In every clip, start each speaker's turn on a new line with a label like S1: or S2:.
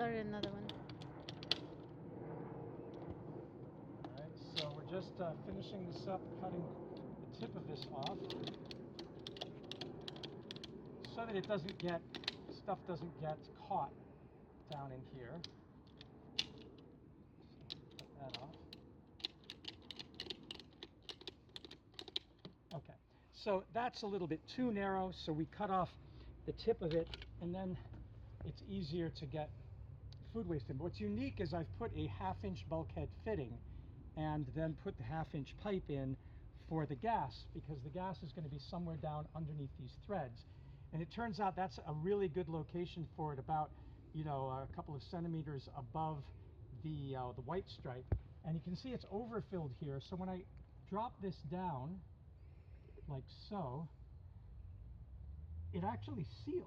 S1: started another one.
S2: All right, so we're just finishing this up, cutting the tip of this off, so that it doesn't get, stuff doesn't get caught down in here. So cut that off. Okay, so that's a little bit too narrow, so we cut off the tip of it, and then it's easier to get food waste in. But what's unique is I've put a 1/2-inch bulkhead fitting and then put the 1/2-inch pipe in for the gas, because the gas is going to be somewhere down underneath these threads. And it turns out that's a really good location for it, about, you know, a couple of centimeters above the white stripe. And you can see it's overfilled here, so when I drop this down like so, it actually seals.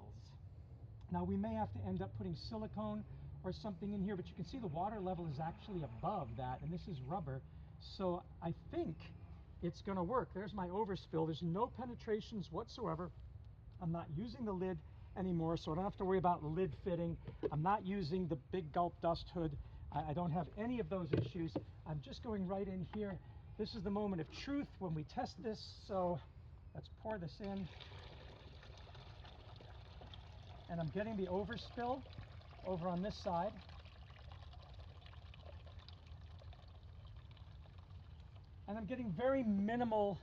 S2: Now we may have to end up putting silicone or something in here, but you can see the water level is actually above that, and this is rubber, so I think it's going to work. There's my overspill. There's no penetrations whatsoever. I'm not using the lid anymore, so I don't have to worry about lid fitting. I'm not using the big gulp dust hood. I don't have any of those issues. I'm just going right in here. This is the moment of truth when we test this, so let's pour this in. And I'm getting the overspill over on this side. And I'm getting very minimal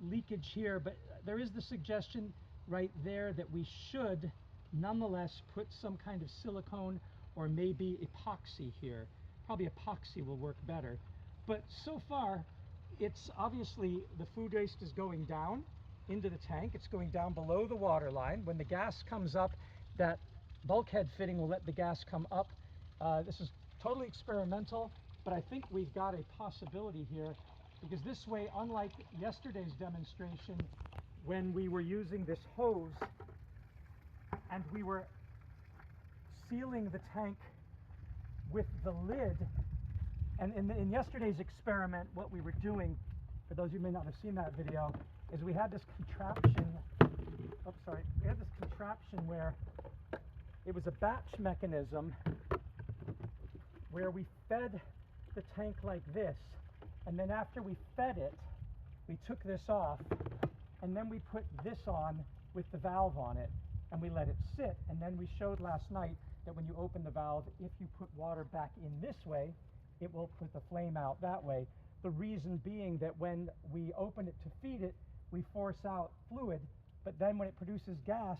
S2: leakage here, but there is the suggestion right there that we should nonetheless put some kind of silicone or maybe epoxy here. Probably epoxy will work better. But so far, it's obviously the food waste is going down into the tank. It's going down below the water line. When the gas comes up, that bulkhead fitting will let the gas come up. This is totally experimental, but I think we've got a possibility here, because this way, unlike yesterday's demonstration when we were using this hose and we were sealing the tank with the lid, and in yesterday's experiment, what we were doing, for those of you who may not have seen that video, is we had this contraption, we had this contraption where it was a batch mechanism where we fed the tank like this, and then after we fed it, we took this off, and then we put this on with the valve on it, and we let it sit. And then we showed last night that when you open the valve, if you put water back in this way, it will put the flame out that way. The reason being that when we open it to feed it, we force out fluid, but then when it produces gas,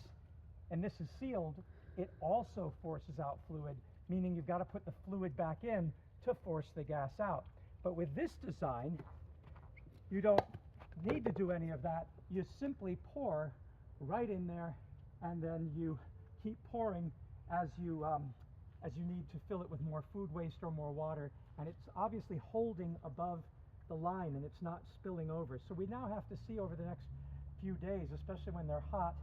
S2: and this is sealed, it also forces out fluid, meaning you've got to put the fluid back in to force the gas out. But with this design, you don't need to do any of that. You simply pour right in there, and then you keep pouring as you need to fill it with more food waste or more water, and it's obviously holding above the line and it's not spilling over. So we now have to see over the next few days, especially when they're hot,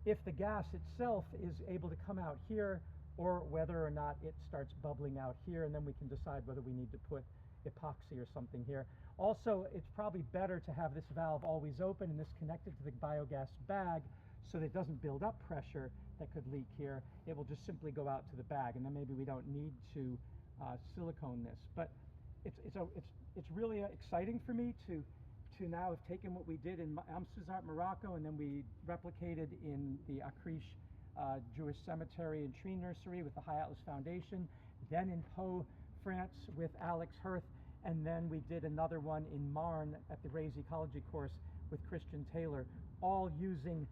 S2: if the gas itself is able to come out here or whether or not it starts bubbling out here, and then we can decide whether we need to put epoxy or something here. Also, it's probably better to have this valve always open and this connected to the biogas bag so that it doesn't build up pressure that could leak here. It will just simply go out to the bag, and then maybe we don't need to silicone this. But it's really exciting for me to now have taken what we did in Amsterdam, Morocco, and then we replicated in the Akrish Jewish Cemetery and Tree Nursery with the High Atlas Foundation, then in Pau, France with Alex Hirth, and then we did another one in Marne at the Ray's Ecology course with Christian Taylor, all using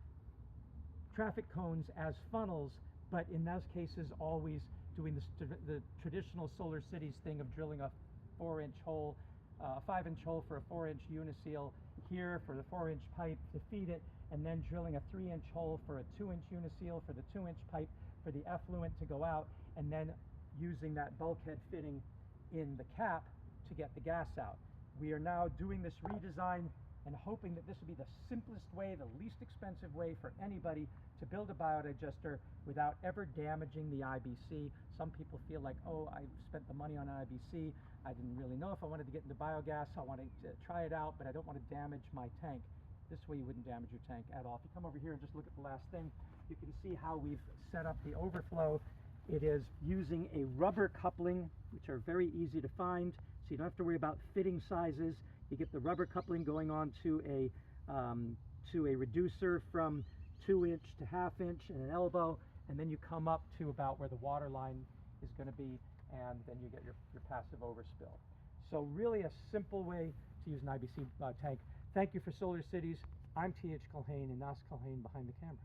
S2: traffic cones as funnels, but in those cases always doing the traditional Solar Cities thing of drilling a 4-inch hole, a 5-inch hole for a 4-inch uniseal here for the 4-inch pipe to feed it, and then drilling a 3-inch hole for a 2-inch uniseal for the 2-inch pipe for the effluent to go out, and then using that bulkhead fitting in the cap to get the gas out. We are now doing this redesign and hoping that this will be the simplest way, the least expensive way for anybody to build a biodigester without ever damaging the IBC. Some people feel like, oh, I spent the money on IBC. I didn't really know if I wanted to get into biogas. I wanted to try it out, but I don't want to damage my tank. This way you wouldn't damage your tank at all. If you come over here and just look at the last thing, you can see how we've set up the overflow. It is using a rubber coupling, which are very easy to find, so you don't have to worry about fitting sizes. You get the rubber coupling going on to a reducer from 2-inch to 1/2 inch and an elbow, and then you come up to about where the water line is going to be, and then you get your passive overspill. So really a simple way to use an IBC tank. Thank you for Solar Cities. I'm T.H. Culhane, and Nas Culhane behind the camera.